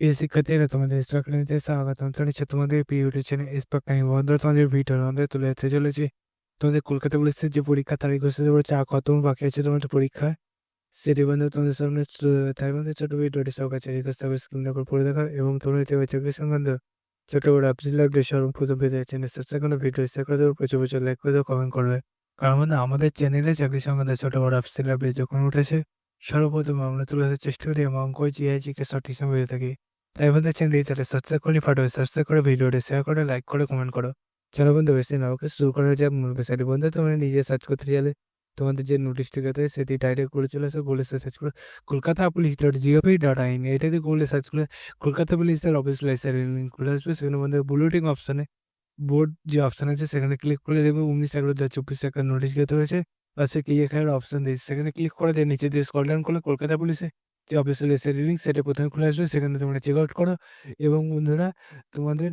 প্রিয় শিক্ষার্থীরা, তোমাদের স্টক একাডেমিতে স্বাগতম জানাচ্ছি। তোমাদের প্রিয় ইউটিউব চ্যানেল স্টক টাইম বন্ধুরা, তোমাদের ভিডিও আমাদের তুলে ধরতে চলেছি। তোমাদের কলকাতা পুলিশের যে পরীক্ষা তারিখ ঘোষিত করেছে, আর কত বাকি আছে তোমাদের পরীক্ষা সেটি বন্ধু তোমাদের সামনে তুলে ধরে। তাই বন্ধু ছোট ভিডিওটি সহকারে রিকোয়েস্ট হবে স্ক্রিন রেকর্ড করে দেখার, এবং তোমরা ইতিবাচক চাকরি সংক্রান্ত ছোট বড় আপডেট লাগবে সর্বপ্রথম পেতে চ্যানেল সাবস্ক্রাইব করে ভিডিও শেয়ার করে দেবো, প্রচুর প্রচুর লাইক করে দেবো, কমেন্ট করবে। কারণ বন্ধু, আমাদের চ্যানেলে চাকরি সংক্রান্ত ছোট বড় আপডেট লাগবে যখন উঠেছে সর্বপ্রথম আমরা তুলে ধরার চেষ্টা করি এবং অঙ্ক জিআইজিকে সঠিক সময় পেয়ে থাকি। তাই বন্ধু, চ্যানেলটি যারা সাবস্ক্রাইব করে ফাটাবে, সাবস্ক্রাইব করে ভিডিওটি শেয়ার করে লাইক করে কমেন্ট করো। চলো বন্ধু, বেশি না ওকে শুরু করা যাক মূল বিষয়টি। বন্ধু, তোমরা নিজে সার্চ করতে গেলে তোমাদের যে নোটিশটি আছে সেটি ডাইরেক্ট করে চলে আসো, গুগলে সার্চ করে কলকাতা পুলিশ .gov.in এটা দিয়ে গুগলে সার্চ করে কলকাতা পুলিশের অফিস লাইসেন্স লিঙ্ক খুলে আসবে। সেখানে বন্ধু বুলেটিন অপশানে বোর্ড যে অপশান আছে সেখানে ক্লিক করে দেখবে 19/11/2024 একটা নোটিশ গেতে হয়েছে। পাশে কি এখানে অপশান দিয়েছে, সেখানে ক্লিক করে দিয়ে নিচে দিয়ে স্ক্রল ডাউন করলে কলকাতা পুলিশে যে অফিসিয়াল লাইসেন্স লিঙ্ক সেটা প্রথমে খুলে আসবে, সেখানে তোমরা চেক আউট করো। এবং বন্ধুরা, তোমাদের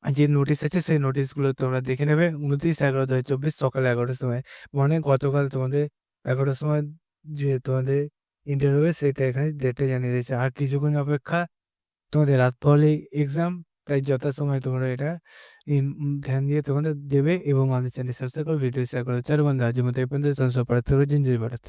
যে নোটিশ আছে সেই নোটিশগুলো তোমরা দেখে নেবে 29/11/2024 সকাল 11টার সময়, মানে গতকাল তোমাদের 11টার সময় যে তোমাদের ইন্টারভিউ সেটা এখানে ডেটে জানিয়ে দিয়েছে। আর কিছুক্ষণ অপেক্ষা, তোমাদের রাত পহলেই এক্সাম। তাই যথাসময়ে তোমরা এটা ধ্যান দিয়ে তোমরা দেবে এবং আমাদের চ্যানেল সাবস্ক্রাইব করে ভিডিও শেয়ার করো। চলো বন্ধু, আজকের মতো এই পর্যন্ত। জয় ভারত।